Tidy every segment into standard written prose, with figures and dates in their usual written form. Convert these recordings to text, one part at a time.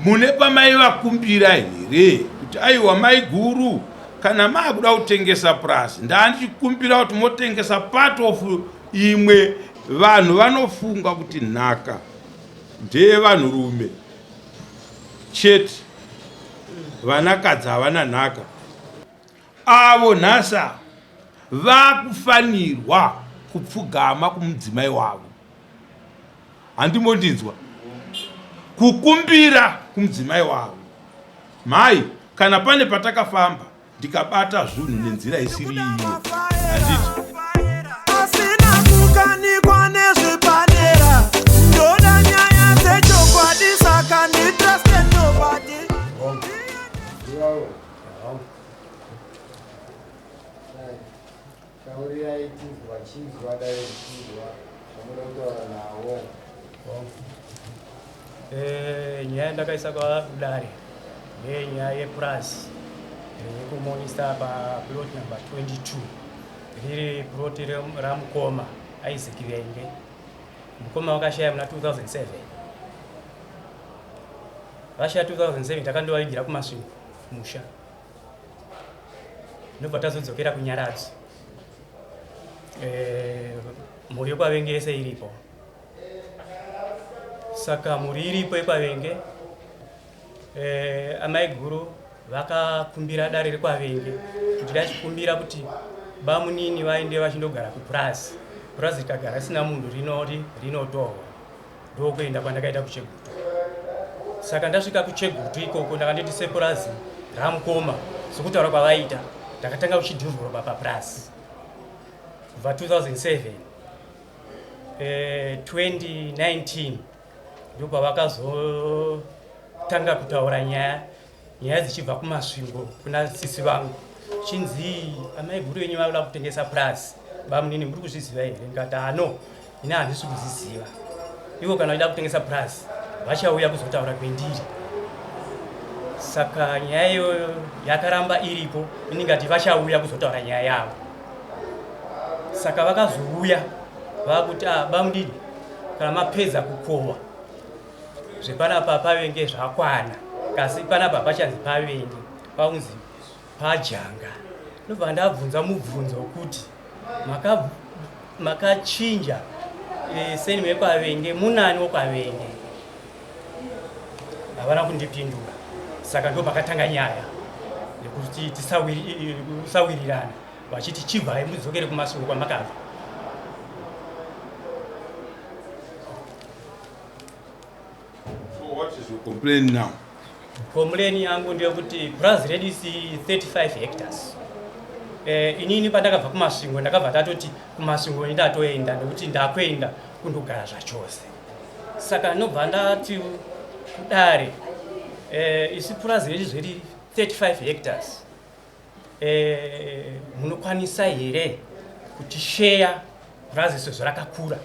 Mune pamai vakumbira here kuti aiwa mai guru kana makuda kutengesa purasi ndandichikumbira kuti motengesa part of imwe vanhu vanofunga kuti nhaka ndeyevanhurume chete, vanakadzi havana nhaka. Avo nhasa vakufanirwa kupfugama kumudzimai wavo. Handimondinzwa kukumbira kumudzimai wavo. Mai, kana pane patakafamba ndikabata zvinhu nenzira isiri iyo, handiti asina kukanikwa nezvepadera ndoda nyaya dzechokwadi saka nditrusted nobody. Nyaya ndakaisa kwaudare nenyaya yepurasi rekumonista paplot number 22 riri ploti ramukoma Isaac Venge. Mukoma wakashaya muna 2007. Vashaya 2007 takandovavigira kumasvingo musha ndobva tazodzokera kunyaradzo. Mhuri yekwavenge yese iripo, saka mhuri iripo yekwavenge. Amai guru vakakumbira dare rekwavenge kuti dachikumbira kuti bamunini vaende vachindogara kupurazi. Purazi rikagara risina munhu rinotorwa, ndokuenda kwandakaita kuChegutu. Saka ndasvika kuChegutu ikoko ndakandoti sepurazi ramukoma sokutaura kwavaita ndakatanga kuchidhivhoropa papurazi kubva 2007. 2019 ndobva vakazotanga kutaura nyaya dzichibva kumasvingo kuna sisi vangu chinzi amai guru venyu vauda kutengesa purasi, bamunini muri kuzviziva here? Ndikati ano ine handisi kuzviziva. Ivo kana vaida kutengesa purasi vachauya kuzotaura kwendiri. Saka nyaya iyoyo yakaramba iripo, iningati vachauya kuzotaura nyaya yavo. Saka vakazouya vakuti bamunini kana mapedza kukohwa zvepanapa pavenge zvakwana, kasi panapa pachanzi pavenge paunzi pajanga. Ndobva ndabvunza mubvunzo wekuti makachinja seni wekwavenge munani wokwavenge? Havana kundipindura. Saka ndo pakatanga nyaya yekuti tisawirirana vachiti chibvai mudzokere kumasvingo kwamakabva. What is your complaint now? Complaint yangu ndeyekuti purazi redu isi 35 hectares. Inini pandakabva kumasvingo ndakabva tatoti kumasvingo ndatoenda nekuti ndakwenda kundogara zvachose. Saka nobva ndati kudare isi purazi redu zveri 35 hectares. Munokwanisa here kuti sheya purazi sezvo rakakura?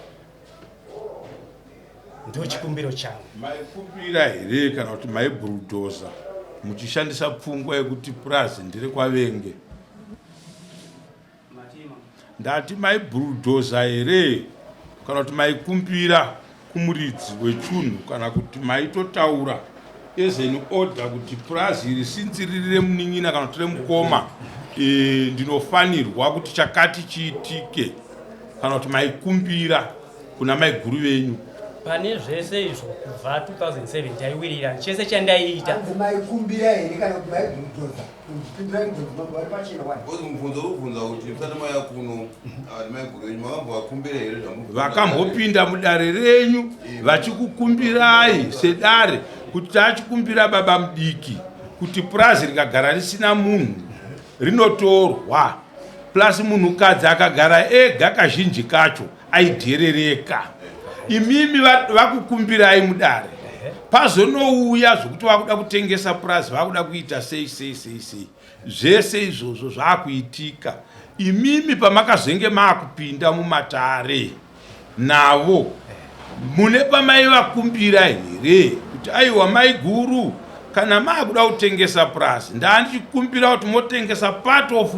Ndo chikumbiro changu. Maikumbira here kana kuti maibhurudoza muchishandisa pfungwa yekuti purazi ndiri kwavenge? Ndati maibhurudoza here kana kuti maikumbira kumuridzi wechunhu kana kuti maitotaura as an order kuti purazi iri sinzi riri remunin'ina kana kuti remukoma ndinofanirwa kuti chakati chiitike, kana kuti maikumbira kuna maiguru venyu? Pane zvese izvo kubva 2007 taiwirira chese chandaiita. Maikumbira here kana kuti maibhurudoza kupindura nzvimbo vari pachena wani mubvunzo urikubvunza kuti musati maya kuno maiguru venyu makambovakumbira here? Vakambopinda mudare renyu vachikukumbirai sedare kuti tachikumbira baba mudiki kuti purazi rikagara risina munhu rinotorwa, plus munhukadzi akagara ega kazhinji kacho aidherereka. Imimi vakukumbirai mudare, pazonouya zvokuti vakuda kutengesa purazi, vakuda kuita sei. Zvese izvozvo zvakuitika. Imimi pamakazenge maakupinda mumatare navo mune pamai vakumbira here kuti aiwa mai guru kana makuda kutengesa purasi ndandichikumbira kuti motengesa part of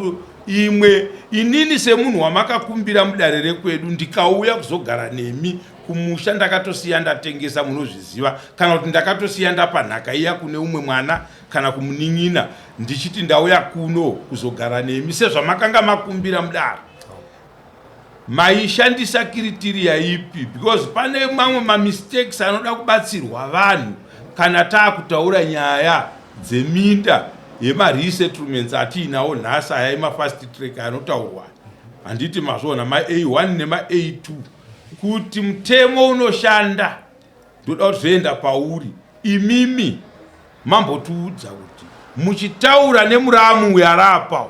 imwe inini semunhu wamakakumbira mudare rekwedu ndikauya kuzogara nemi kumusha ndakatosiya ndatengesa munozviziva, kana kuti ndakatosiya ndapa nhaka iya kune umwe mwana kana kumunin'ina ndichiti ndauya kuno kuzogara nemi sezvamakanga makumbira mudaro. Maishandisa criteria ipi? Because pane mamwe mistakes anoda kubatsirwa vanhu kana taakutaura nyaya dzeminda yema-resettlements atiinawo nhasi aya ema-fast track anotaurwa. Handiti mazvona ma-A1 nema-A2 kuti mutemo unoshanda ndoda kuti zvoenda pauri. Imimi mambotiudza kuti muchitaura nemuramu uyarapa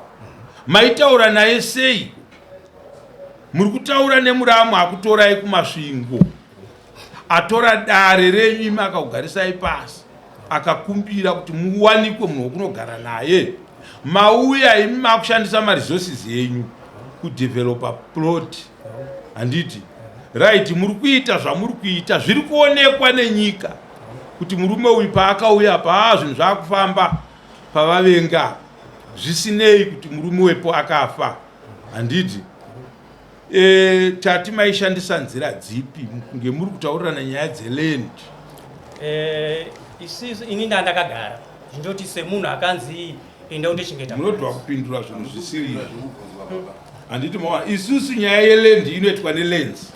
maitaura naye sei? Muri kutaura nemuramu akutorai kumasvingo, atora dare renyu akakugarisai pasi, akakumbira kuti muwanikwe munhu wokunogara naye. Mauya imi makushandisa ma-resources yenyu kudevelopa plot. Handiti right, muri kuita zvamuri kuita zviri kuonekwa nenyika kuti murume uyu paakauya pa zvinhu zvakufamba pavavenga zvisinei kuti murume wepo akafa. Handiti tati maishandisa nzira dzipi kunge muri kutaurirana nyaya dzeland? Isisu ini ndandakagara ndoti semunhu akanzi enda undechengeta munodwa kupindura zvinhu zvisiri. Handiti isusu nyaya yeland inoitwa nelands.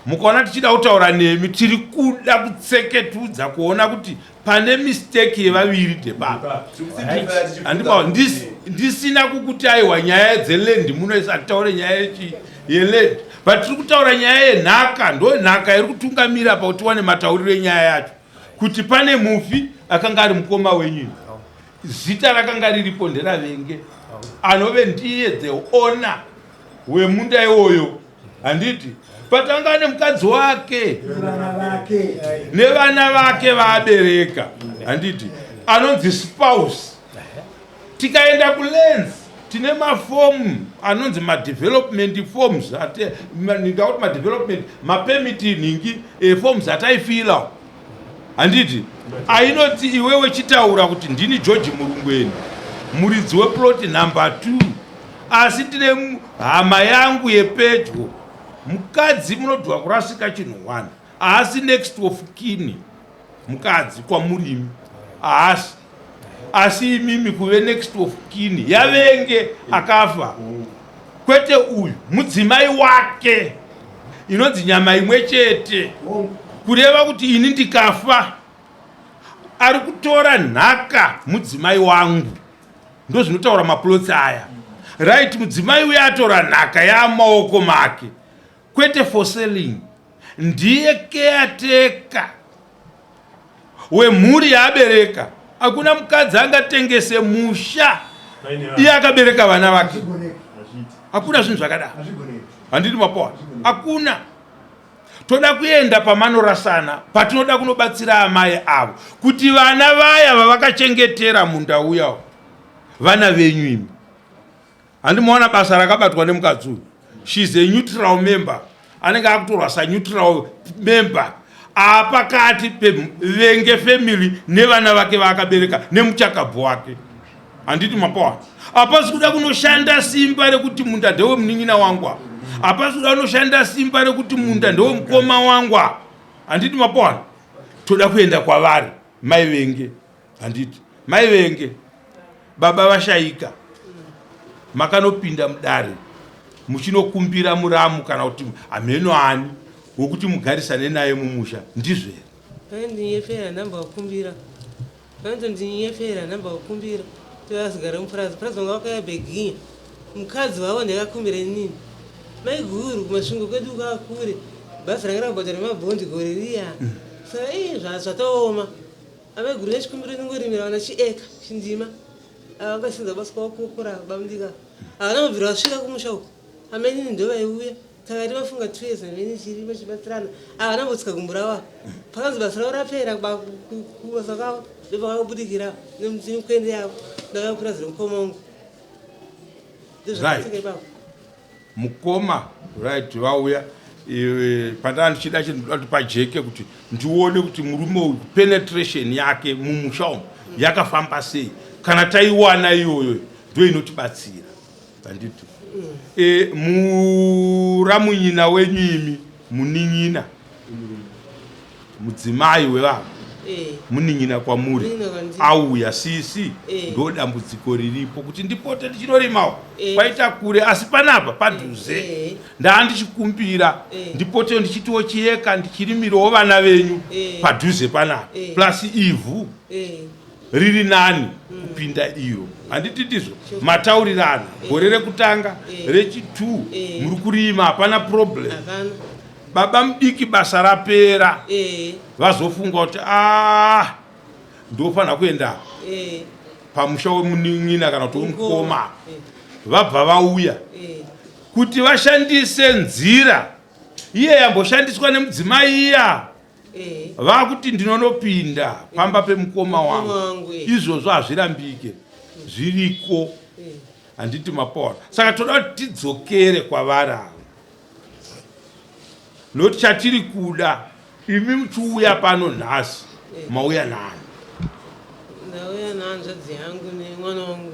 Mukaona tichida kutaura nemi tiri kuda kutseketudza kuona kuti pane mistake yevaviri debaba. Ndisina kukuti aiwa nyaya dzeland munoisa taure nyaya yeland, but tiri kutaura nyaya yenhaka. Ndo nhaka iri kutungamira pakuti wane matauriro enyaya yacho, kuti pane mufi akanga ari mukoma wenyu, zita rakanga riripo nderavenge, anove ndiye the owner wemunda iwoyo. Handiti patanga nemukadzi wake nevana vake vaabereka. Handiti anonzi spouse. Tikaenda kulands tine mafomu anonzi ma-development forms, ndingauti ma-development mapemiti ningi forms ataifila. Handiti ainoti iwewe chitaura kuti ndini George Murungweni, muridzi weplot number 2, asi tine hama yangu yepedyo, mukadzi munodhwa kurasika chinhu 1, asi next of kin mukadzi kwamurimi, asi imimi kuve next of kin yavenge akafa. Kwete uyu mudzimai wake, inonzi nyama imwe chete, kureva kuti ini ndikafa ari kutora nhaka mudzimai wangu. Ndo zvinotaura maplots aya. Right, mudzimai uya atora nhaka yamaoko make, kwete for selling. Ndiye caretaker wemhuri yaabereka. Hakuna mukadzi angatengese musha iye akabereka vana vake. Hakuna zvinhu zvakadaro. Handiti mapoa? Hakuna. Toda kuenda pamanorasana, patinoda kunobatsira amai avo kuti vana vaya vavakachengetera munda uya vana venyu imi. Handimaona basa rakabatwa nemukadzi uyu. She is a neutral member. Anenge akutorwa sa neutral member apakati pevenge family nevana vake vaakabereka nemuchakabvu wake. Handiti mapoa? Hapasi kuda kunoshanda simba rekuti munda ndewe munin'ina wangu. Hapasi kuda kunoshanda simba rekuti munda ndewe mukoma wangu. Handiti mapoa? Toda kuenda kwavari mai venge. Handiti mai venge, baba vashaika, makanopinda mudare muchinokumbira muramu kana kuti ameno ani wokuti mugarisane naye mumusha. Ndizvo here? Ndiyefera namba wakumbira. Ndiyefera namba wakumbira. Tazigara mupurazi. Purazi wanga wakayabeginya. Mukadzi wavo ndakakumbira nini? Maiguru kumasvingo kwedu kakure. Basa ranga rakabhadhara mabhondi gore riya. Saka zvataoma. Amaiguru nechikumbiro ningorimira wana chieka chindima. Avangasiza basa kwakukura bamudika. Havana mabviro vasvika kumusha uko. Amenini ndo vaiuya. Takati vafunga 2 years nameni chiri vachibatsirana. Havana mbotsika kumburawa. Pakanzi basa ravo rapera kubasa kwavo. Ndopakabudikira nemukwende yavo. Ndakakurazira mukoma wangu. Right. Mukoma, right, vauya. Patana ndichida kuti pajeke kuti ndione kuti murume uyu penetration yake mumusha umu yakafamba sei. Kana taiwana iyoyo ndo inotibatsira. Handiti muramunyina wenyu imi munin'ina mudzimai wevanhu munin'ina kwamuri Munin'ina kwandiri. auya sisi ndo dambudziko riripo kuti ndipote ndichinoremawo kwaita kure asi panapa padhuze ndaandichikumbira ndipotewo ndichitiwo chiyeka ndichirimirawo vana venyu padhuze panapa plus ivhu riri nani kupinda iyo handiti ndizvo mataurirana gore rekutanga rechi2 muri kurima hapana problem baba mudiki basa rapera vazofunga kuti ndofanira kuenda pamusha wemunin'ina kana kuti wemukoma vabva vauya kuti vashandise nzira iye yamboshandiswa nemudzimai iya vakuti ndinonopinda pamba pemukoma wangu izvozvo hazvirambike zviriko handiti mapora saka toda kuti tidzokere kwavari avo nokuti chatiri kuda imi muchiuya pano nhasi mauya nani ndauya nehanzvadzi yangu nemwana wangu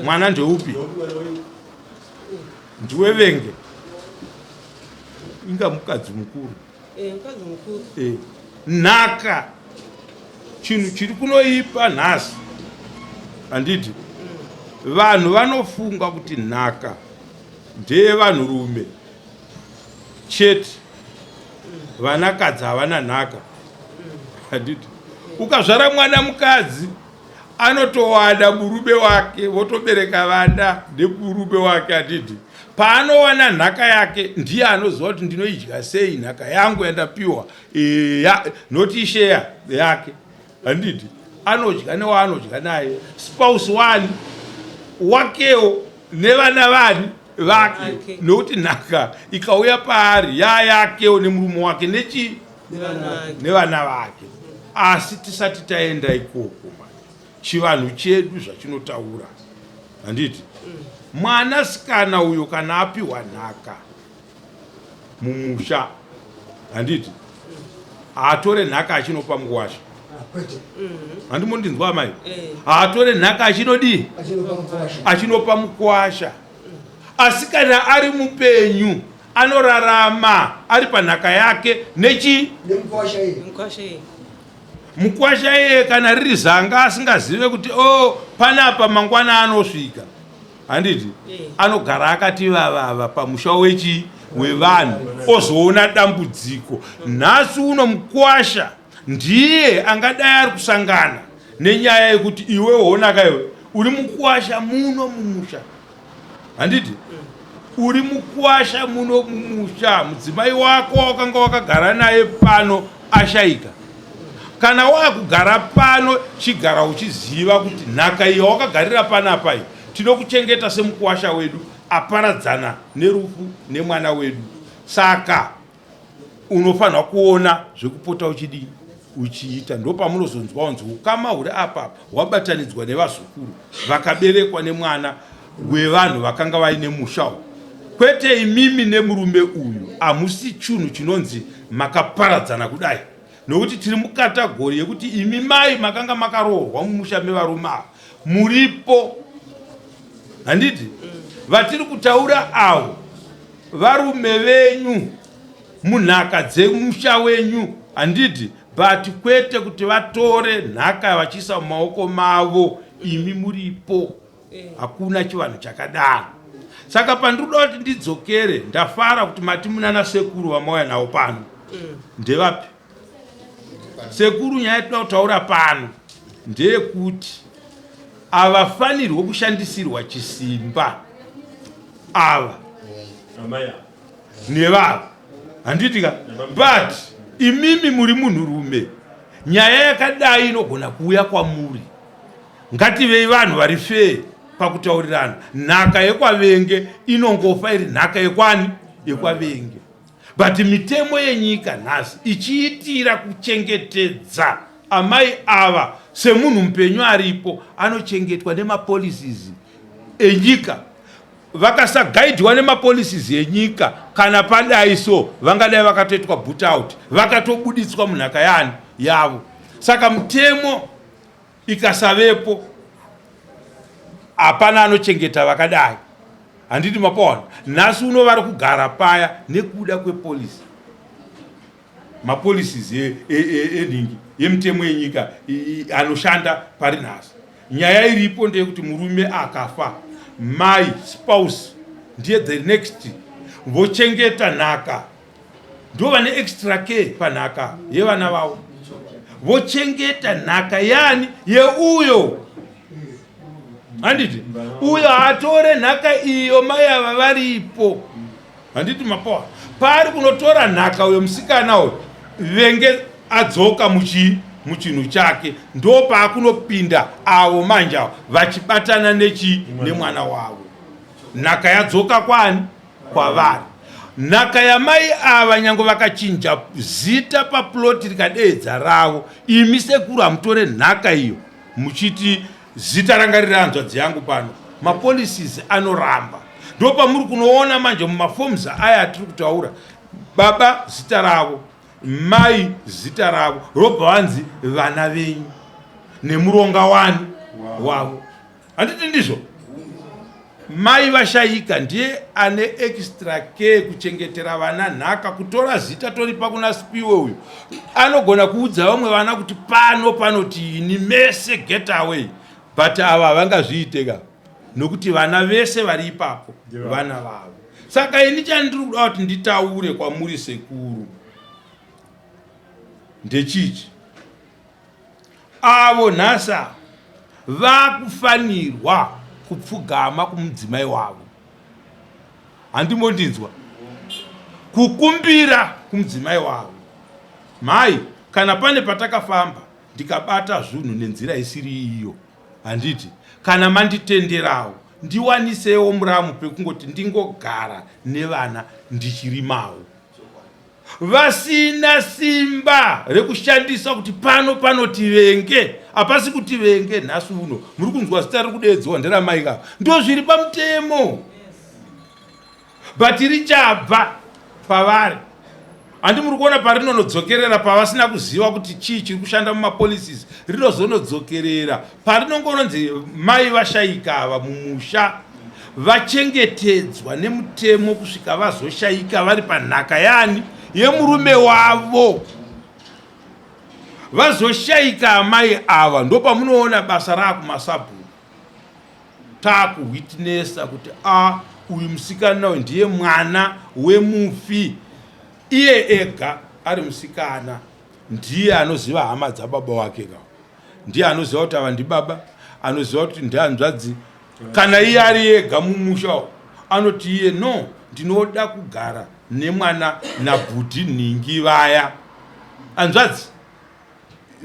mwana ndeupi ndiwevenge inga mukadzi mukuru mukadzi mukuru nhaka chinhu chiri kunoipa nhasi handiti vanhu vanofunga kuti nhaka ndeyevanhurume chete vanakadzi havana nhaka handiti ukazvara mwana mukadzi anotowada murume wake votobereka vana nemurume wake handiti paanowana nhaka yake ndiye anoziva kuti ndinoidya sei nhaka yangu yandapiwa noti isheya yake handiti anodya newaanodya naye spouse wani wakewo nevana vani vake nokuti nhaka ikauya paari yayakewo nemurume wake nevana vake asi tisati taenda ikoko chivanhu chedu zvachinotaura handiti mwanasikana uyo kana apiwa nhaka mumusha handiti haatore nhaka achinopa mukwasha handimondinzwa mai haatore nhaka achinodii achinopa mukwasha asi kana ari mupenyu anorarama ari panhaka yake mukwasha iye kana riri zanga asingazive kuti panapa mangwana anosvika handiti anogara akati vavava pamusha wevanhu ozoona dambudziko nhasi uno mukwasha ndiye angadai ari kusangana nenyaya yekuti iwe honaka iwe uri mukwasha muno mumusha handiti uri mukwasha muno mumusha mudzimai wako wakanga wakagara naye pano ashayika kana wakugara pano chigara uchiziva kuti nhaka iyo wakagarira panapa iyi tinokuchengeta semukwasha wedu aparadzana nerufu nemwana wedu saka unofanira kuona zvekupota uchiita ndopamunozonzwa unzi ukama huri apapa hwabatanidzwa nevazukuru vakaberekwa nemwana wevanhu vakanga vaine musha kwete imimi nemurume uyu hamusi chinhu chinonzi makaparadzana kudai nokuti tiri mukatagori yekuti imi mai makanga makaroorwa mumusha mevarume ava muripo handiti vatiri kutaura avo varume venyu munhaka dzemusha wenyu handiti but kwete kuti vatore nhaka vachiisa mumaoko mavo imi muripo hakuna chivanhu chakadaro saka pandiroda kuti ndidzokere ndafara kuti mati munana sekuru vamauya navo pano ndevapi sekuru nyaya toda kutaura pano ndeyekuti havafanirwe kushandisirwa chisimba ava nevava handitika but imimi muri munhurume nyaya yakadai inogona kuuya kwamuri ngativei vanhu vari fei pakutaurirana nhaka yekwavenge inongofa iri nhaka yekwani yekwavenge but mitemo yenyika nhasi ichiitira kuchengetedza amai ava semunhu mupenyu aripo anochengetwa nemapolicies enyika vakasagaidhwa nemapolicies enyika kana padai so vangadai vakatoitwa boot out vakatobuditswa munhaka yani yavo saka mitemo ikasavepo hapana anochengeta vakadai handiti mapaona nhasi uno vari kugara paya nekuda kwepolisi mapolicies enhingi yemutemo yenyika anoshanda pari nhasi. Nyaya iripo ndeyekuti murume akafa, mai spouse ndiye the next vochengeta nhaka, ndo vane extra care panhaka yevana vavo, vochengeta nhaka yani yeuyo. Handiti uyo atore nhaka iyo mai ava varipo. Handiti mapoa pari kunotora nhaka uyo musikana uyo venge adzoka muchinhu chake, ndo paakunopinda avo manja vachibatana nemwana wavo. Nhaka yadzoka kwani? Kwavari. Nhaka yamai ava nyange vakachinja zita paploti rikadeedza ravo, imi sekuru hamutore nhaka iyo muchiti zita ranga riri hanzvadzi yangu pano, mapolicies anoramba. Ndo pamuri kunoona manje mumaforms aya atiri kutaura, baba zita ravo, mai zita ravo, robva vanzi vana venyu nemuronga wani wavo. Handiti ndizvo? Mai vashayika ndiye ane extra care kuchengetera vana nhaka, kutora zita toripa kuna spiwe uyu anogona kuudza vamwe vana kuti pano panoti ini mese get away, but ava havangazviiteka nokuti vana vese vari ipapo vana vavo. Saka ini chandiri kuda kuti nditaure kwamuri sekuru ndechichi, avo nhasa vakufanirwa kupfugama kumudzimai wavo. Handimondinzwa kukumbira kumudzimai wavo. Mai, kana pane patakafamba ndikabata zvinhu nenzira isiri iyo, handiti kana manditenderawo ndiwanisewo muramu pekungoti ndingogara nevana ndichirimawo, vasina simba rekushandisa kuti pano panotivenge. Hapasi kuti venge nhasi uno muri kunzwa zita riri kudeedzwa nderamai ava, ndo zviri pamutemo, but richabva pavari. Handi muri kuona parinonodzokerera pavasina kuziva kuti chii chiri kushanda mumapolicies, rinozonodzokerera parinongononzi mai vashayika ava mumusha vachengetedzwa nemutemo kusvika vazoshayika vari panhaka yani yemurume wavo. Vazoshayika amai ava ndo pamunoona basa rakumasabhuku takuwitnessa kuti uyu musikana ndiye mwana wemufi. Iye ega ari musikana ndiye anoziva hama dzababa wake ka, ndiye anoziva kuti ava ndibaba, anoziva kuti ndihanzvadzi. Kana iye ari ega mumusha anoti iye no, ndinoda kugara nemwana nabhudhi nhingi vaya. Hanzvadzi,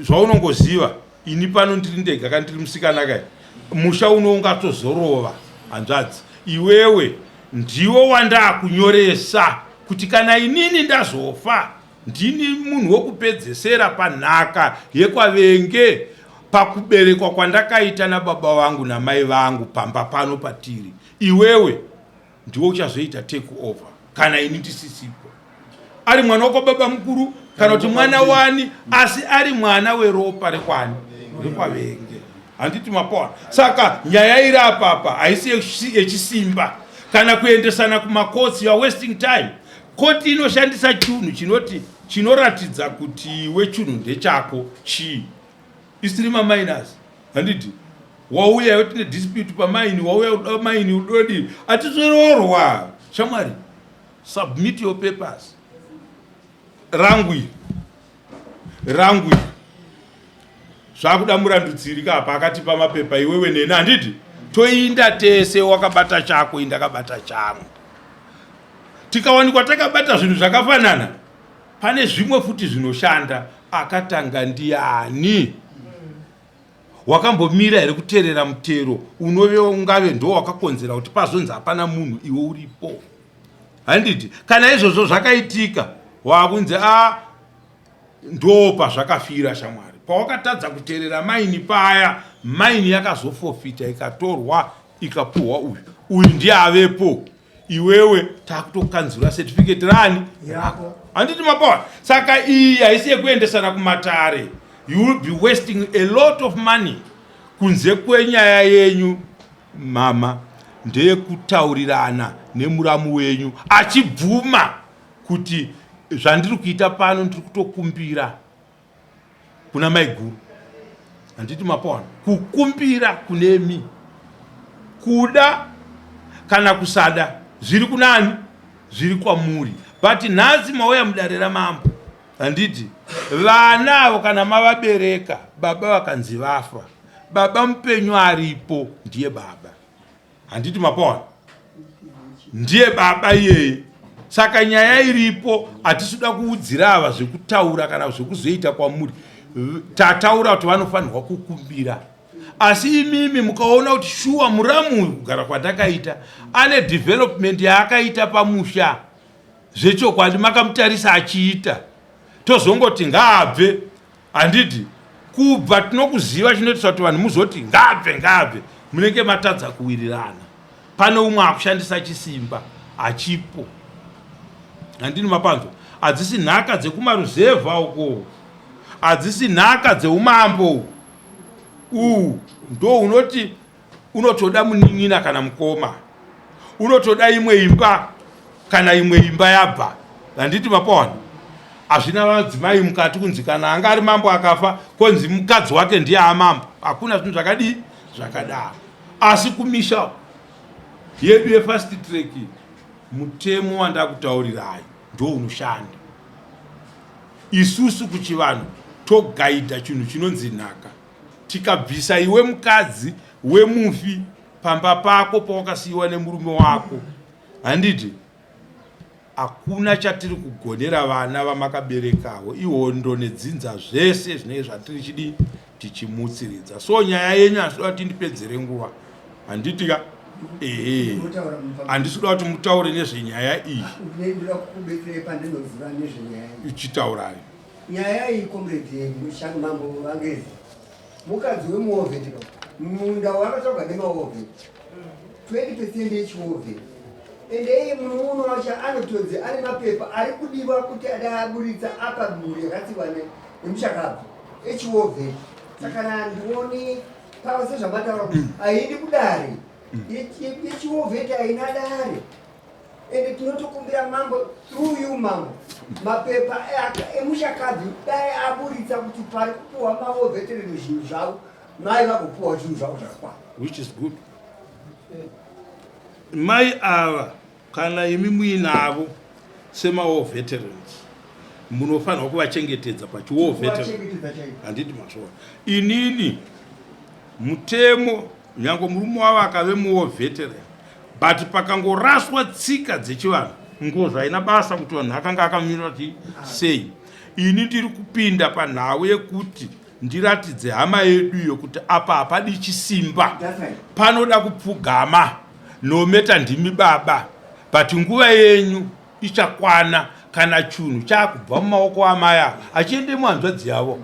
zvaunongoziva ini pano ndiri ndega kana ndiri musikana kai, musha uno ungatozorova. Hanzvadzi, iwewe ndiwo wandakunyoresa kuti kana inini ndazofa ndini munhu wokupedzesera panhaka yekwavenge pakuberekwa kwandakaita nababa vangu namai vangu pamba pano patiri. Iwewe ndiwo uchazoita take over kana ini ndisisipo. Ari mwana wakwababa mukuru kana kuti mwana wani, asi ari mwana weropa rekwani rekwavenge. Handiti mapoa. Saka nyaya iri apapa haisi yechisimba kana kuendesana kumakotsi. You are wasting time. Koti inoshandisa chunhu chinoti chinoratidza kuti wechunhu ndechako chii, isiri maminors. Handiti wauya yoti nedispute pamaini, wauya uda maini udodi atizororwa. Shamwari, submit your papers. Rangwi zvakuda murandutsirika apa akatipa mapepa iwewe nena. Handiti toinda tese, wakabata chako indakabata changu, tikawanikwa takabata zvinhu zvakafanana. Pane zvimwe futi zvinoshanda. Akatanga ndiani? Wakambomira here kuteerera mutero unove ungave ndo wakakonzera kuti pazonzi hapana munhu iwe uripo? Handiti kana izvozvo zvakaitika wakunzi ndo pazvakafira. Shamwari, pawakatadza kuteerera maini paya, maini yakazofofita ikatorwa ikapuhwa uyu ndiye avepo. Iwewe takutokanzura certificate rani yako. Handiti mapoa. Saka iyi haisi yekuendesana kumatare. You will be wasting a lot of money. Kunze kwenyaya yenyu mama ndeye kutaurirana nemuramu wenyu achibvuma kuti zvandiri kuita pano ndiri kutokumbira kuna maiguru, handiti mapaona, kukumbira kunemi, kuda kana kusada zviri kunani, zviri kwamuri. But nhasi mauya mudare ramambo, handiti vana avo kana mavabereka, baba vakanzi vafa, baba mupenyu aripo ndiye baba, handiti mapaona, ndiye baba iyeye. Saka nyaya iripo, hatisuda kuudzira ava zvekutaura kana zvekuzoita kwamuri. Tataura kuti vanofanirwa kukumbira, asi imimi mukaona kuti shuwa muramu kugara kwatakaita ane development yaakaita pamusha zvechokwadi, makamutarisa achiita, tozongoti ngaabve, handiti kubva tinokuziva chinoitisa kuti vanhu muzoti ngaabve, munenge matadza kuwirirana. Pane umwe akushandisa chisimba achipo, handini mapanzo, hadzisi nhaka dzekumaruzevha uko, hadzisi nhaka dzeumambo. Ndo unoti unotoda munin'ina kana mukoma, unotoda imwe imba kana imwe imba yabva, handiti mapaona. Hazvina madzimai mukati kunzi kana anga ari mambo akafa konzi mukadzi wake ndiye amambo, hakuna zvinhu zvakadii zvakadaro. Asi kumisha yedu yefast track, mutemo wandakutaurirai ndo unoshanda. Isusu kuchivanhu togaidha chinhu chinonzi nhaka. Tikabvisa iwe mukadzi wemufi pamba pako pawakasiyiwa nemurume wako, handiti hakuna chatiri kugonera vana vamakaberekawo, ihondo nedzinza zvese zvinenge zvatiri chidi tichimutsiridza. So nyaya yenyu handisuda kuti ndipedzere nguva, handitika handisuda kuti mutaure nezvenyaya iyi. Ichitaurai nyaya iyi komredi mushango mambo vangezi mukadzi wemuovheti munda wakatsvagwa nemaovheti 20% yechiovheti, ende iye munhu uno wacho anotodze ane mapepa ari kudiwa kuti adaburitsa apa mhuri yakatsiwa nemushakabva echiovheti. Saka nandioni pava sezvamataura kuti haidi kudare yechiovheti haina dare, ende tinotokumbira mambo through you mambo, mapepa emushakadzi dai aburitsa kuti pari kupuhwa maovheterero zvinhu zvavo mai vagopuhwa zvinhu zvavo zvakakwana, which is good. Mai ava kana imi muinavo semawo veterans munofanirwa kuvachengetedza pachiwo veteran, handiti masora. Inini mutemo nyange murume wavo akave muwo veteran, but pakangoraswa tsika dzechivanhu ngozi haina basa kuti vanhu akanga akamirira kuti sei. Ini ndiri kupinda panhau yekuti ndiratidze hama yedu iyo kuti apa hapadi chisimba, panoda kupfugama nometa ndimi baba, but nguva yenyu ichakwana kana chunhu chakubva mumaoko amaya achiende muhanzvadzi yavo.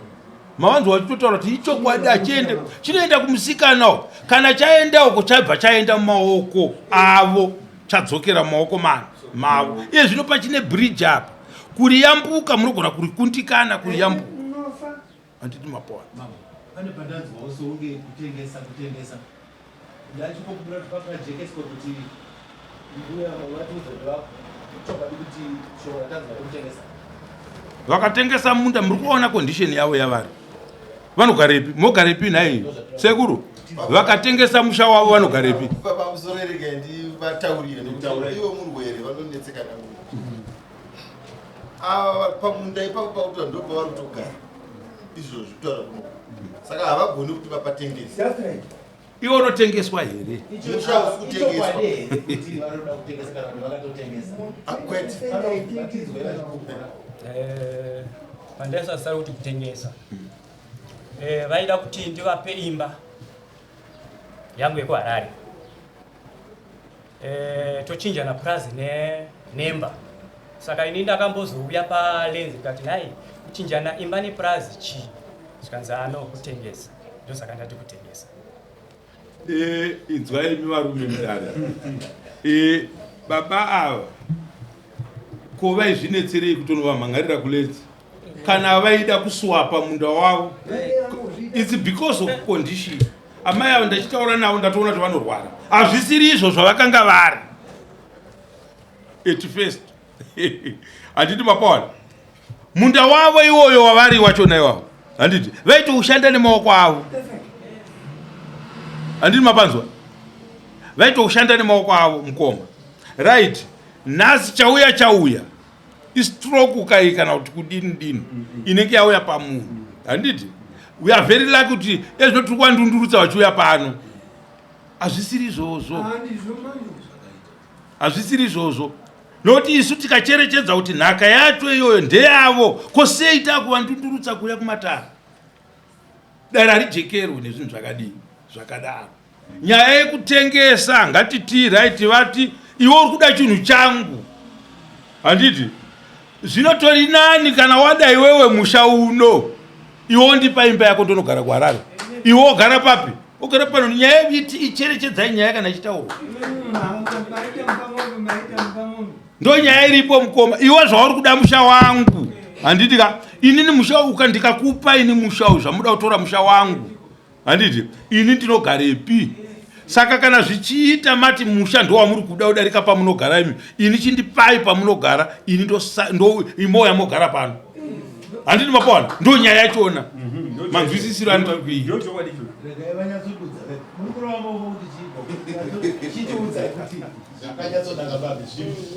Mavanzi wachitotaura kuti ichokwadi achiende chinoenda kumusikana kana chaenda uko chabva chaenda mumaoko avo chadzokera mumaoko mavo. Iye zvino pachine bridge apa kuriyambuka munogona kurikundikana kuriyambuka, handiti mapaona. Pane pandanzwa usonge kutengesa ndachikokubura pakajekeswa kuti mbuya watuza chokwadi kuti shora tanzwa kutengesa vakatengesa munda. Muri kuona condition yavo yavari, vanogarepi? Mogarepi nai sekuru? Vakatengesa musha wavo vanogarepi? pamusorerega ndivataurire nokutaura ivo murwere vanonetseka nangu pamunda ipapo pakuti ndo pavari kutogara izvozvo kutaura kuno, saka havagoni kuti vapatengesa. Iwo unotengeswa here? Musha usikutengeswa pandasasara kuti kutengesa vaida kuti ndivape imba yangu yekuharare, tochinjana purazi nemba. Saka ini ndakambozouya palenzi kati hai kuchinjana imba nepurazi chii, zvikanzi ano kutengesa, ndosaka ndati kutengesa. Inzwai imi varume mudare, baba ava ko vaizvinetserei kutonovamhangarira kulenzi kana vaida kuswapa munda wavo? It's because of condition. Amai avo ndachitaura navo ndatoona kuti vanorwara, hazvisiri izvo zvavakanga vari at first. Handiti mapaona, munda wavo iwoyo wavari wachona iwavo handiti vaiti ushanda nemaoko avo handiti mapanzwa vaiti ushanda nemaoko avo mukoma right nhasi chauya istroke kai kana kuti kudini inenge yauya pamunhu handiti we are very lucky kuti ezvo tiri kwandundurutsa vachiuya pano hazvisiri izvozvo nokuti isu tikacherechedza kuti nhaka yacho iyoyo ndeyavo kosei takuvandundurutsa kuuya kumatara dare harijekerwe nezvinhu zvakadaro nyaya yekutengesa ngatiti right vati iwe uri kuda chinhu changu handiti zvinotori nani kana wada iwewe musha uno iwe ndipa imba yako ndonogara kuharare iwe ogara papi ogara pano nyaya icherechedzai nyaya kana ichitaurwa ndo nyaya iripo mukoma iwe zvauri kuda musha wangu handiti ka inini musha uka ndikakupa ini musha uyu zvamuda kutora musha wangu handiti ini ndinogarepi saka kana zvichiita mati musha ndo wamuri kuda kudarika pamunogara imi ini chindipai pamunogara ini ndo imoya mogara pano handiti mapawana ndo nyaya yachona manzwisisiro anotakuii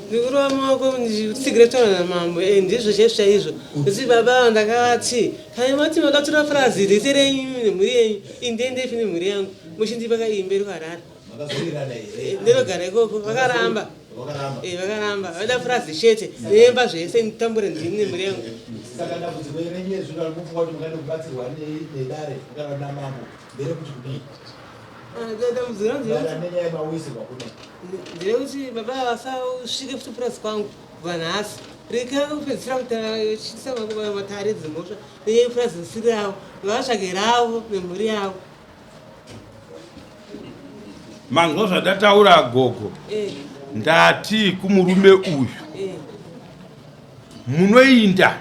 ndikurova maoko ndichitsigire taura namambo ndizvo chezvo chaizvo kuti baba ndakati kana mati makatora furazi rese renyu nemhuri yenyu indiendefi nemhuri yangu muchindipa kaimberi kwarara ndinogara ikoko vakaramba vada furazi chete neemba zvese nditambure ndini nemhuri yangu ndire kuti baba vasasvike futi purazi kwangu vanhasi rekakupedzisira kutachitisa matare dzimhosva nepurazi risiri ravo vatsvage ravo nemhuri yavo manzwa zvandataura gogo ndati kumurume uyu munoinda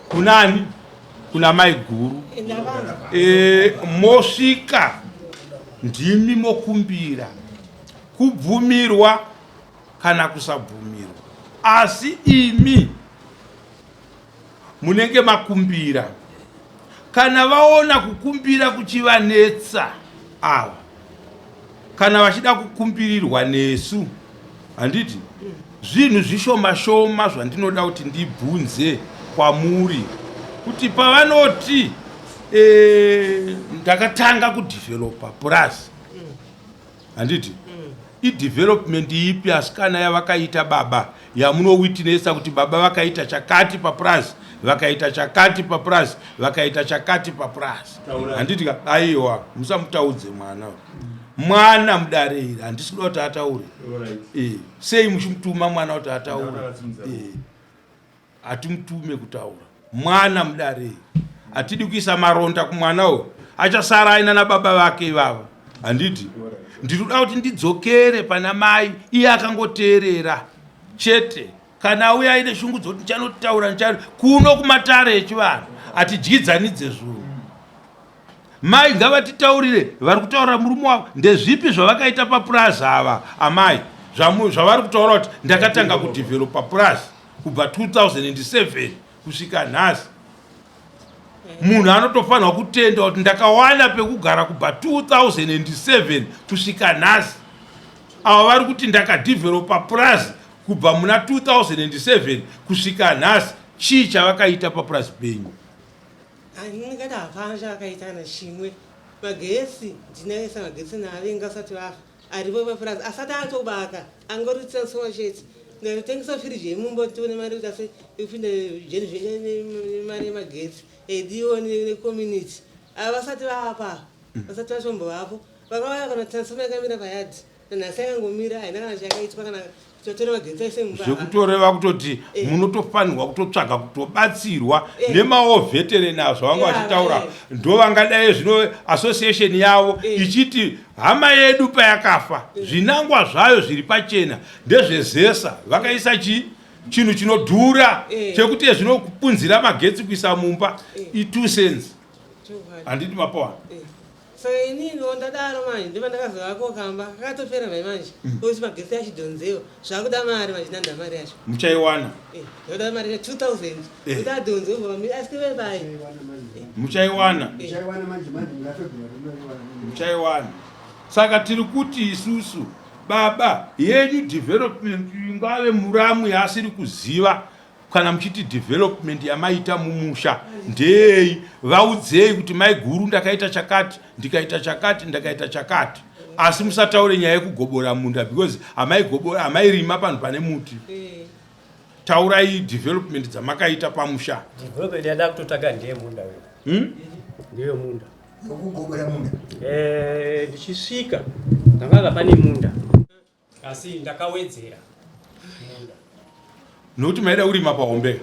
kunani kuna mai guru mosvika ndimi mokumbira kubvumirwa kana kusabvumirwa asi imi munenge makumbira kana vaona kukumbira kuchivanetsa ava kana vachida kukumbirirwa nesu handiti zvinhu zvishoma zvandinoda kuti ndibvunze kwamuri kuti pavanoti ndakatanga kudhivhelopa purazi handiti idevelopment ipi asikana yavakaita baba yamunowitnesa kuti baba vakaita chakati papurazi vakaita chakati papurazi vakaita chakati papurazi handiti aiwa musamutaudze mwana mudarei handisi kuda kuti ataure sei muchimutuma mwana kuti ataure hatimutume kutaura mwana mudarei hatidi kuisa maronda kumwana uyu achasara aina nababa vake ivava handiti ndinoda kuti ndidzokere pana mai iye akangoteerera chete kana uye aine shungu dzoti ndichanotaura kuno kumatare echivanhu hatidyidzanidze zvinhu mai ngavatitaurire vari kutaura murume wavo ndezvipi zvavakaita papurazi ava amai zvavari kutaura kuti ndakatanga kudhivhelopa purazi kubva 2007 kusvika nhasi munhu anotofanirwa kutenda kuti ndakawana pekugara kubva 2007 kusvika nhasi ava vari kuti ndakadhivhelopa purazi kubva muna 2007 kusvika nhasi chii chavakaita papurazi penyu handingati hapana chavakaita nachimwe magesi ndinaisa magesi naavenga asati vafa aripo papurazi asati atobaka angori transforma chete ndatotengesa firiji yemumba tione mari kuti asi ikupinda jeni zveshe nemari yemagetsi ediwo necommunity ava vasati vapa vasati vachombovapo vakauya kana transforma yakamira payadhi nanhasi yakangomira haina kana chayakaitwa kana totore magetsi aise mumba zvekutoreva kutoti munotofanirwa kutotsvaga kutobatsirwa nemaovhetereni azvo vanga vachitaura ndo vangadai zvino association yavo ichiti hama yedu payakafa zvinangwa zvayo zviri pachena ndezvezesa vakaisa chinhu chinodhura chekuti zvinopunzira magetsi kuisa mumba i2 cents handiti mapawana saka inini ndadaro manje ndiva ndakazovako kamba kakatopera mai manje osi magesi achidhonzewa zvakuda mari manje nanda mari yacho muchaiwana ndoda mari 2000 kuti adhonze asikevebai muchaiwana Muchaiwana manje mungatogona kunoiwana. muchaiwana saka tiri kuti isusu baba yenyu development ingave muramu yaasiri kuziva kana muchiti development yamaita mumusha ndei vaudzei kuti mai guru ndakaita chakati ndikaita chakati ndakaita chakati asi musataure nyaya yekugobora munda because amairima panhu pane muti taurai development dzamakaita pamusha development yada kutotaga ndiye munda wewe ndiyo munda Kugobora munda. Ndichisvika ndakanga pane munda asi ndakawedzera munda nokuti maida kurima pahombe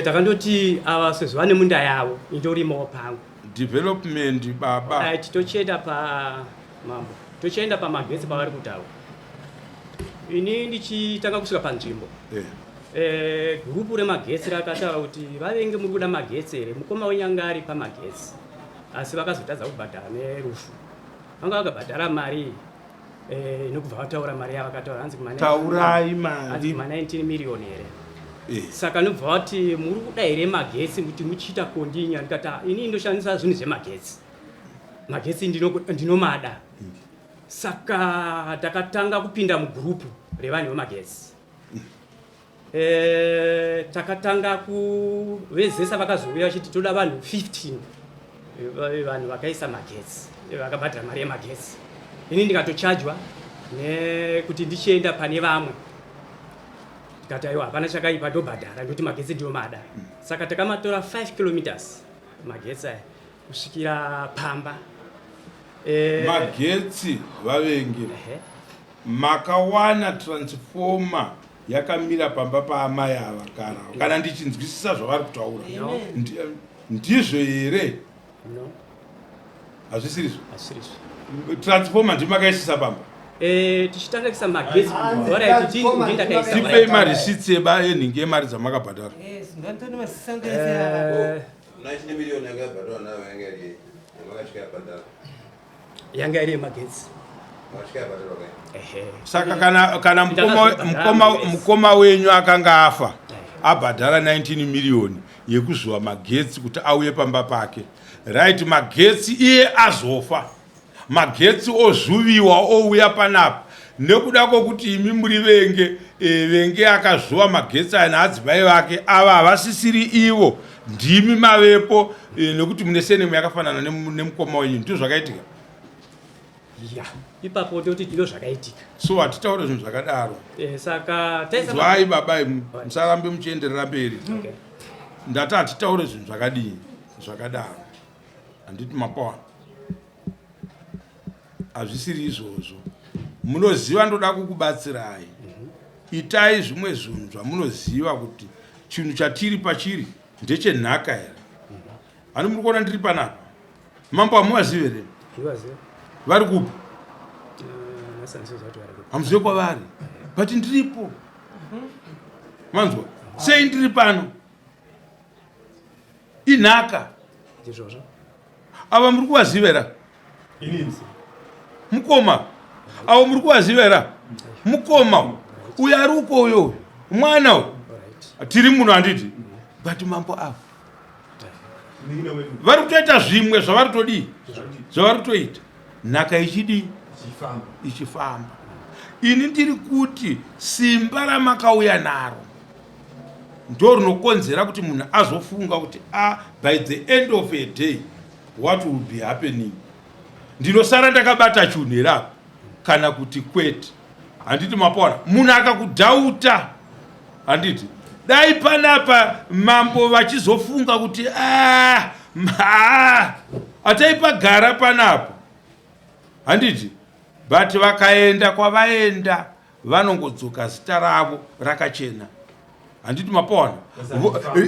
takandoti ava sezvo vane munda yavo indorimawo pangu development baba titochienda pamambo tochienda pamagetsi pavari kutaura ini ndichitanga kusvika panzvimbo gurupu remagetsi rakataura kuti vavenge muri kuda magetsi here mukoma wenyangari pamagetsi asi vakazotadza kubhadhara nerufu vanga vakabhadhara mari inobva vataura mari yavakataura hanzi taurai mari ma19 miriyoni here saka nobva vati muri kuda here magetsi kuti muchiita kondinya ndikati ini ndoshandisa zvinhu zvemagetsi magetsi ndinomada saka takatanga kupinda mugurupu revanhu vemagetsi takatanga kuvezesa vakazouya vachiti toda vanhu 15 vanhu vakaisa magetsi vakabhadhira mari yemagetsi ini ndikatochajwa nekuti ndichienda pane vamwe tikati aiwa hapana chakaipa ndobhadhara ndokuti magetsi ndinomada saka takamatora 5 kilometers magetsi aya kusvikira pamba magetsi vavengi makawana transformer yakamira pamba paamai ava kana ndichinzwisisa zvavari kutaura ndizvo here no hazvisirizvo asirizvo transformer ndimakaisisa pamba tichitanga kuisa magetsi tipei marisits enhingi yemari dzamakabhadhara ndandoni masisangoesera 19 miliyoni yakabhadhara nayo yamakasvika yabhadhara yanga iri yemagetsi makasvika yabhadhara kai saka kana mukoma wenyu akanga afa abhadhara 19 miliyoni yekuzuva magetsi kuti auye pamba pake right magetsi iye azofa magetsi ozuviwa ouya panapa nekuda kwokuti imi muri venge akazuva magetsi aya naadzimai vake ava havasisiri ivo ndimi mavepo nekuti mune senemu yakafanana nemukoma wenyu ndizvo zvakaitika ya ipapo ndoti ndizvo zvakaitika so hatitaure zvinhu zvakadaro saka zvai baba musarambe muchienderera mberi ndati hatitaure zvinhu zvakadii zvakadaro handiti mapawana hazvisiri izvozvo munoziva ndoda kukubatsirai itai zvimwe zvinhu zvamunoziva kuti chinhu chatiri pachiri ndechenhaka here hani muri kuona ndiri panapa mambo hamuvazive here vari kupi hamuzive kwavari but ndiripo manzwa sei ndiri pano inhaka ava muri kuvazivera mukoma avo muri kuvazivera mukoma uyo ari uko uyo mwana uyo tiri muno handiti but mambo avo vari kutoita zvimwe zvavari todii zvavari kutoita nhaka ichidii ichifamba ini ndiri kuti simba ramakauya naro ndo rinokonzera kuti munhu azofunga kuti by the end of a day what will be happening ndinosara ndakabata chunherapo kana kuti kwete handiti mapaona munhu akakudhauta handiti dai panapa mambo vachizofunga kuti hataipagara panapo handiti but vakaenda kwavaenda vanongodzoka zita ravo rakachena handiti mapaona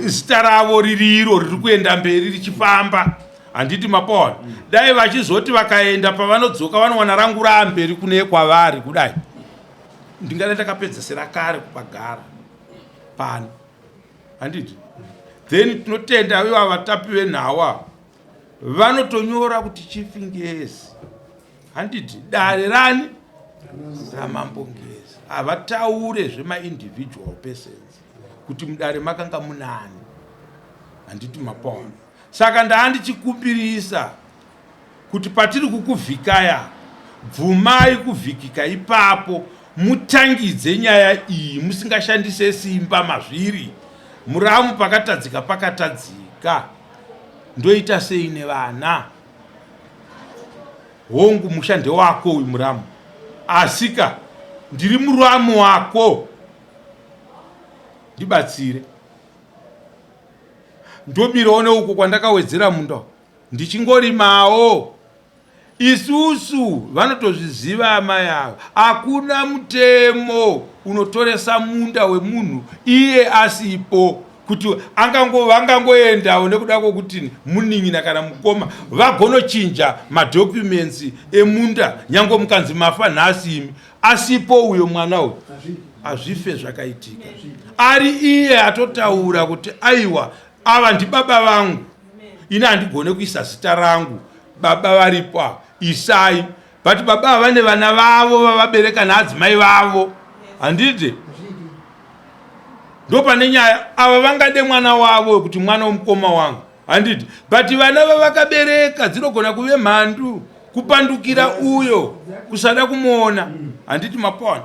zita ravo riri iro riri kuenda mberi richifamba handiti mapaona dai vachizoti vakaenda pavanodzoka vanowana rangu raamberi kune kwavari kudai ndingada takapedzesera kare kupagara pano handiti then tinotenda iva vatapi venhau vanotonyora kuti chifingezi, handiti dare rani ramambongezi. Havataure zvema-individual persons kuti mudare makanga munani, handiti mapona. Saka ndaandichikumbirisa kuti patiri kukuvhikaya, bvumai kuvhikika ipapo, mutangidze nyaya iyi musingashandise simba mazviri. Muramu pakatadzika pakatadzika. Ndoita sei nevana? Hongu mushande wako uyu muramu. Asika ndiri muramu wako. Ndibatsire. Ndobiraone uko kwandakawedzera munda. Ndichingorimawo. Isusu vanotozviziva amai ava. Hakuna mutemo unotoresa munda wemunhu iye asipo kuti vangangoendawo nekuda kwokuti munin'ina kana mukoma vagonochinja madocuments emunda nyange mukanzi mafa nhasi imi asipo uyo mwana uyu. Hazvife zvakaitika. Ari iye atotaura kuti aiwa ava ndibaba vangu, ine handigone kuisa zita rangu, baba varipo isai, but baba vane vana vavo vavabereka naadzimai vavo, handiti? Ndopane nyaya ava vangade mwana wavo kuti mwana womukoma wangu, handiti? But vana vavakabereka dzinogona kuve mhandu kupandukira uyo kusada kumuona, handiti mapona?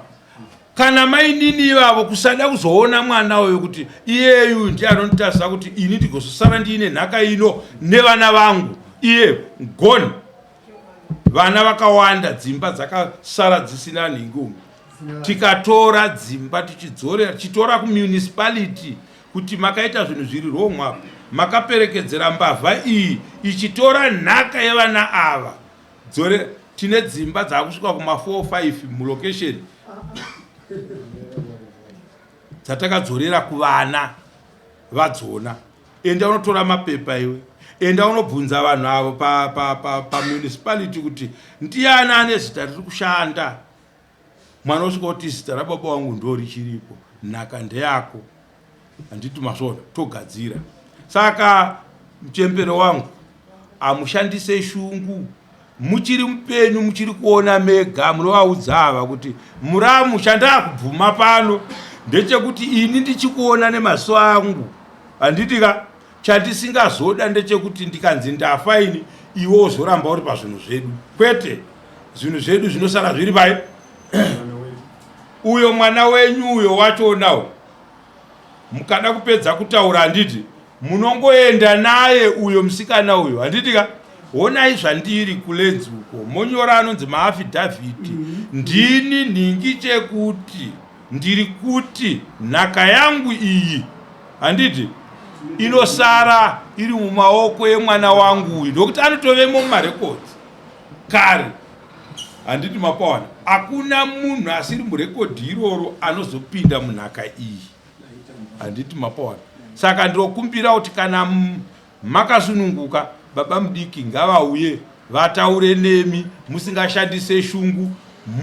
Kana mainini ivavo kusada kuzoona mwana uyo kuti iyeyu ndiye anonditarisa kuti ini ndigozosara ndiine nhaka ino nevana vangu, iye gone. Vana vakawanda, dzimba dzakasara dzisina nhingu. Tikatora dzimba tichitora kumunicipality kuti makaita zvinhu zviri wrong apa, makaperekedzera mbavha iyi ichitora nhaka yevana ava. Tine dzimba dzakusvika kuma 4-5 mulocation dzatakadzorera kuvana vadzona. Enda unotora mapepa iwe, enda unobvunza vanhu avo pamunicipality kuti ndiani ane zita riri kushanda. Mwana usvika kuti zita rababa wangu ndo richiripo, nhaka ndeyako, handiti masvoda, togadzira. Saka mchembero wangu, amushandise shungu. Muchiri mupenyu, muchiri kuona mega, munovaudza ava kuti muramu chandakubvuma pano ndechekuti ini ndichikuona nemaso angu, handitika? Chandisingazoda ndechekuti ndikanzi ndafa ini iwe uzoramba uri pazvinhu zvedu. Kwete, zvinhu zvedu zvinosara zviri pai uyo mwana wenyu uyo wachonawo. Mukada kupedza kutaura, handiti munongoenda naye uyo musikana uyo, handitika? Honai zvandiri kulenzi uko monyora anonzi maafidhavhiti. Ndini nhingi chekuti ndiri kuti nhaka yangu iyi, handiti, inosara iri mumaoko emwana wangu uyu, ndokuti anotovemo mumarekodzi kare, handiti mapona? Hakuna munhu asiri murekodhi iroro anozopinda munhaka iyi, handiti mapona? Saka ndirokumbira kuti kana makasununguka, baba mudiki ngavauye vataure nemi musingashandise shungu,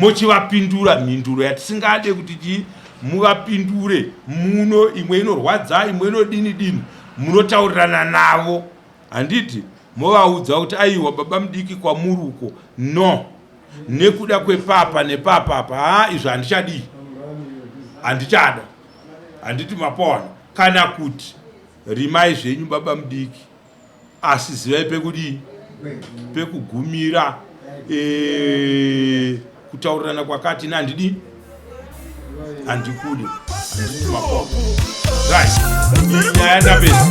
mochivapindura mhinduro yatisingade kuti muvapindure. Muno imwe inorwadza, imwe inodini, munotaurirana navo, handiti? Movaudza kuti aiwa baba mudiki kwamuruko, no, nekuda kwepapa nepapa apa, izvo handichadi, handichada, handiti mapona? Kana kuti rimai zvenyu baba mudiki, asi zivai pekudii, pekugumira kutaurirana kwakati nandidi, handikudi, handiti mapona. Right, nyaya ndapedza.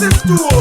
It's